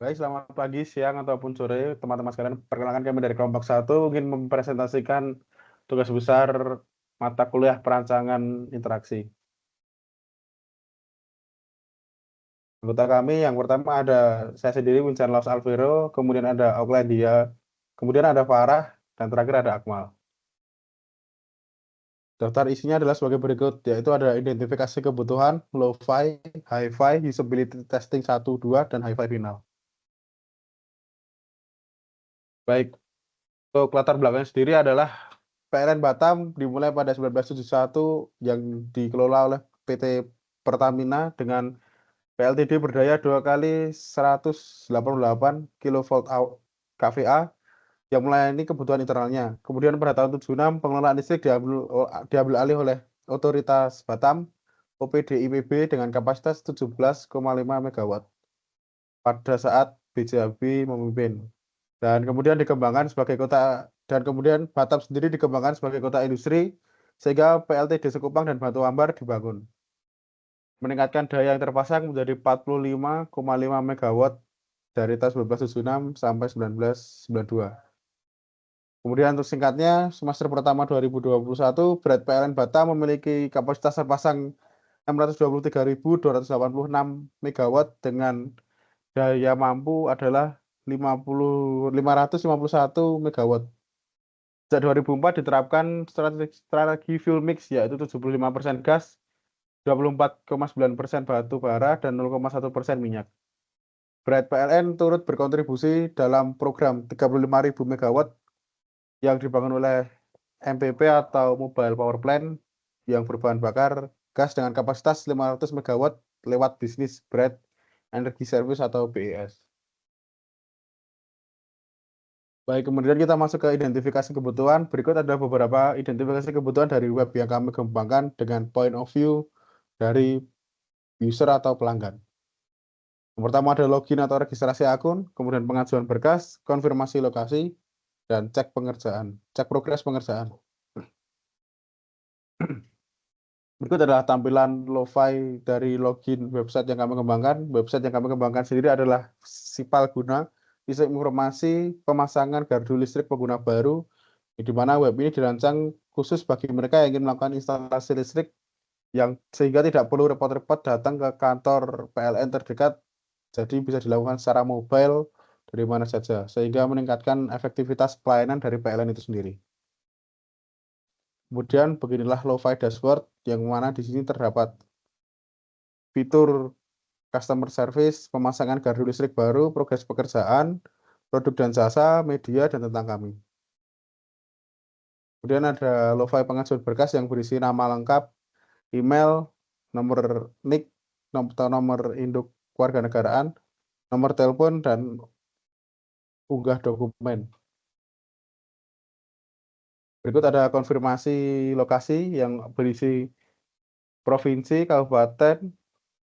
Baik, selamat pagi, siang, ataupun sore, teman-teman sekalian. Perkenalkan kami dari kelompok 1 ingin mempresentasikan tugas besar mata kuliah perancangan interaksi. Anggota kami yang pertama ada saya sendiri, Wincanlaus Alvero, kemudian ada Auklandia, kemudian ada Farah, dan terakhir ada Akmal. Daftar isinya adalah sebagai berikut, yaitu ada identifikasi kebutuhan, low-fi, hi-fi, usability testing 1, 2, dan hi-fi final. Baik, untuk latar belakangnya sendiri adalah PLN Batam dimulai pada 1971 yang dikelola oleh PT Pertamina dengan PLTD berdaya 2 kali 188 kilovolt kVA yang melayani kebutuhan internalnya. Kemudian pada tahun 76 pengelolaan listrik diambil alih oleh Otoritas Batam OPDIPB dengan kapasitas 17,5 MW pada saat BJHB memimpin. Dan kemudian Batam sendiri dikembangkan sebagai kota industri sehingga PLTD Sekupang dan Batu Ambar dibangun. Meningkatkan daya yang terpasang menjadi 45,5 MW dari tahun 1976 sampai 1992. Kemudian untuk singkatnya, semester pertama 2021, berat PLN Batam memiliki kapasitas terpasang 623.286 MW dengan daya mampu adalah 551 MW. Sejak 2004 diterapkan strategi fuel mix, yaitu 75% gas, 24,9% batu bara, dan 0,1% minyak. Bright PLN turut berkontribusi dalam program 35.000 MW yang dibangun oleh MPP atau Mobile Power Plant yang berbahan bakar gas dengan kapasitas 500 MW lewat bisnis Bright Energy Service atau BES. Baik, kemudian kita masuk ke identifikasi kebutuhan. Berikut ada beberapa identifikasi kebutuhan dari web yang kami kembangkan dengan point of view dari user atau pelanggan. Yang pertama ada login atau registrasi akun, kemudian pengajuan berkas, konfirmasi lokasi, dan cek progres pengerjaan. Berikut adalah tampilan lo-fi dari login website yang kami kembangkan. Website yang kami kembangkan sendiri adalah Sipalguna, isi informasi pemasangan gardu listrik pengguna baru, di mana web ini dirancang khusus bagi mereka yang ingin melakukan instalasi listrik sehingga tidak perlu repot-repot datang ke kantor PLN terdekat, jadi bisa dilakukan secara mobile dari mana saja, sehingga meningkatkan efektivitas pelayanan dari PLN itu sendiri. Kemudian beginilah lo-fi dashboard yang mana di sini terdapat fitur customer service, pemasangan gardu listrik baru, progres pekerjaan, produk dan jasa, media, dan tentang kami. Kemudian ada lo-fi pengajuan berkas yang berisi nama lengkap, email, nomor NIK, nomor induk kewarganegaraan, nomor telepon, dan unggah dokumen. Berikut ada konfirmasi lokasi yang berisi provinsi, kabupaten,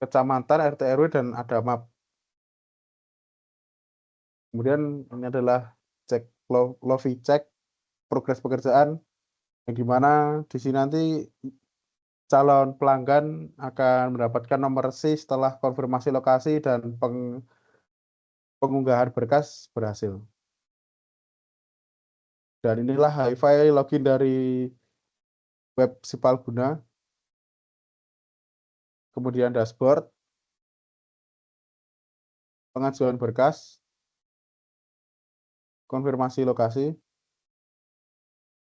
kecamatan, RT RW, dan ada map. Kemudian ini adalah lofi cek progres pekerjaan, yang dimana di sini nanti calon pelanggan akan mendapatkan nomor SIM setelah konfirmasi lokasi dan pengunggahan berkas berhasil. Dan inilah hi-fi login dari web Sipalguna, kemudian dashboard, pengajuan berkas, konfirmasi lokasi,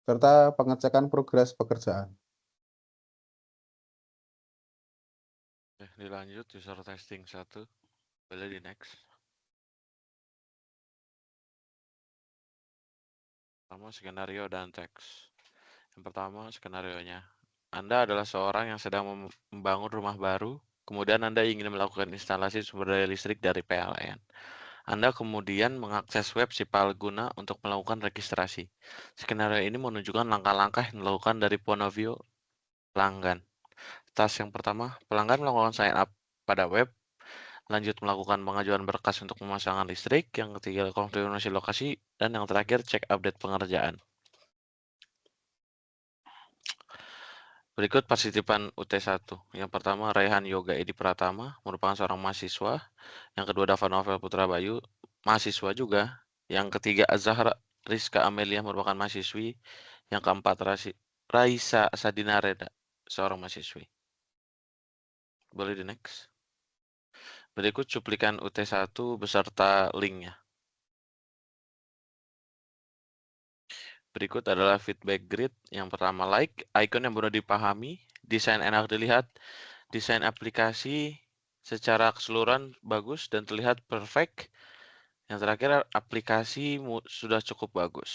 serta pengecekan progres pekerjaan. Oke, dilanjut user testing 1. Boleh di next. Pertama, skenario dan teks. Yang pertama, skenarionya. Anda adalah seorang yang sedang membangun rumah baru, kemudian Anda ingin melakukan instalasi sumber daya listrik dari PLN. Anda kemudian mengakses web Sipalguna untuk melakukan registrasi. Skenario ini menunjukkan langkah-langkah yang dilakukan dari point of view pelanggan. Task yang pertama, pelanggan melakukan sign up pada web, lanjut melakukan pengajuan berkas untuk pemasangan listrik, yang ketiga konfirmasi lokasi, dan yang terakhir cek update pengerjaan. Berikut partisipan UT1. Yang pertama Raihan Yoga Edi Pratama, merupakan seorang mahasiswa. Yang kedua Dava Novel Putra Bayu, mahasiswa juga. Yang ketiga Azahra Rizka Amelia, merupakan mahasiswi. Yang keempat Raisa Sadina Reda, seorang mahasiswi. Boleh di next. Berikut cuplikan UT1 beserta linknya. Berikut adalah feedback grid. Yang pertama like, icon yang mudah dipahami, desain enak dilihat, desain aplikasi secara keseluruhan bagus dan terlihat perfect. Yang terakhir, aplikasi sudah cukup bagus.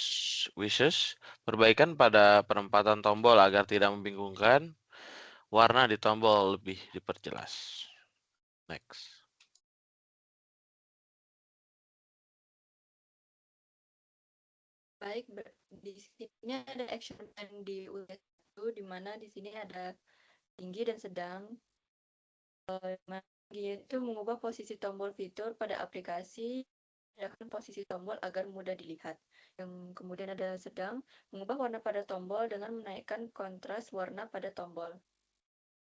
Wishes, perbaikan pada penempatan tombol agar tidak membingungkan. Warna di tombol lebih diperjelas. Next. Baik, di sini ada action plan di UT1, di mana di sini ada tinggi dan sedang. Yaitu mengubah posisi tombol fitur pada aplikasi, dan posisi tombol agar mudah dilihat. Yang kemudian ada sedang, mengubah warna pada tombol dengan menaikkan kontras warna pada tombol.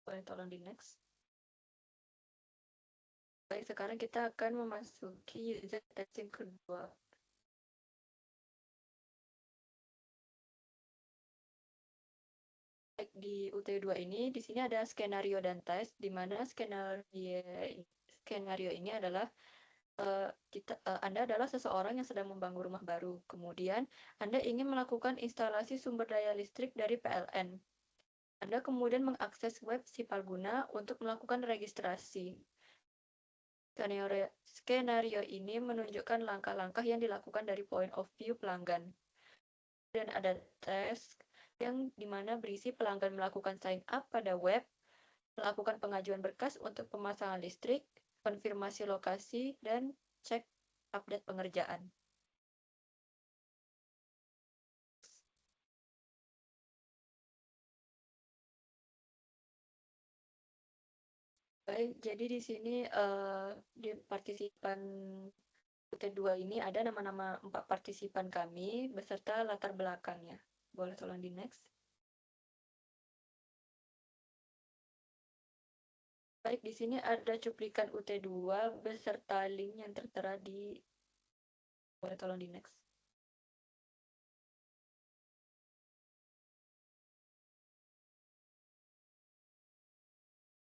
Boleh tolong di next. Baik, sekarang kita akan memasuki user testing kedua. Baik, di UT2 ini, di sini ada skenario dan tes, di mana skenario ini adalah Anda adalah seseorang yang sedang membangun rumah baru. Kemudian, Anda ingin melakukan instalasi sumber daya listrik dari PLN. Anda kemudian mengakses web Sipalguna untuk melakukan registrasi. Skenario ini menunjukkan langkah-langkah yang dilakukan dari point of view pelanggan. Dan ada tes yang dimana berisi pelanggan melakukan sign up pada web, melakukan pengajuan berkas untuk pemasangan listrik, konfirmasi lokasi, dan cek update pengerjaan. Baik, jadi di sini di partisipan UT2 ini ada nama-nama 4 partisipan kami beserta latar belakangnya. Boleh tolong di next. Baik, di sini ada cuplikan UT2 beserta link yang tertera di... Boleh tolong di next.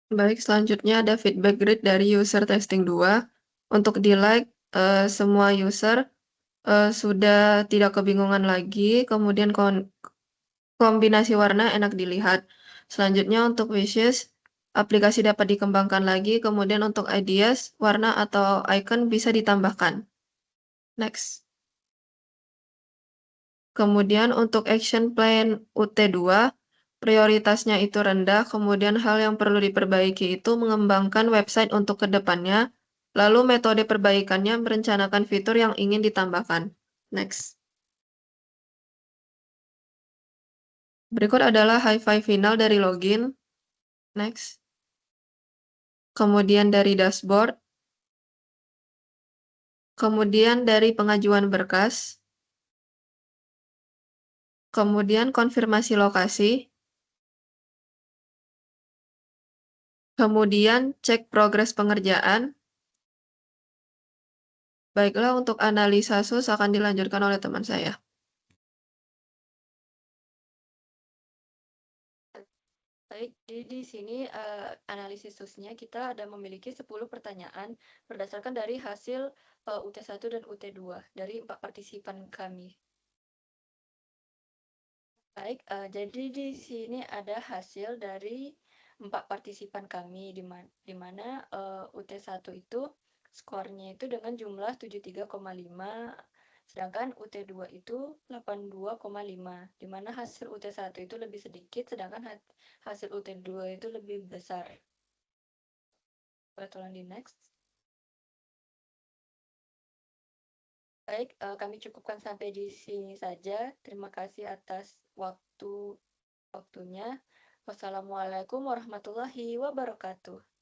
Baik, selanjutnya ada feedback grid dari user testing 2. Untuk di like, semua user sudah tidak kebingungan lagi, kemudian kombinasi warna enak dilihat. Selanjutnya untuk wishes, aplikasi dapat dikembangkan lagi, kemudian untuk ideas, warna atau icon bisa ditambahkan. Next. Kemudian untuk action plan UT2, prioritasnya itu rendah, kemudian hal yang perlu diperbaiki itu mengembangkan website untuk kedepannya, lalu metode perbaikannya merencanakan fitur yang ingin ditambahkan. Next. Berikut adalah hi-fi final dari login. Next. Kemudian dari dashboard. Kemudian dari pengajuan berkas. Kemudian konfirmasi lokasi. Kemudian cek progres pengerjaan. Baiklah, untuk analisa SUS akan dilanjutkan oleh teman saya. Baik, di sini analisis SUS-nya kita ada memiliki 10 pertanyaan berdasarkan dari hasil UT1 dan UT2 dari 4 partisipan kami. Baik, jadi di sini ada hasil dari 4 partisipan kami, di mana UT1 itu skornya itu dengan jumlah 73,5, sedangkan UT2 itu 82,5, di mana hasil UT1 itu lebih sedikit, sedangkan hasil UT2 itu lebih besar. Boleh tolong di next. Baik, kami cukupkan sampai di sini saja. Terima kasih atas waktunya. Wassalamualaikum warahmatullahi wabarakatuh.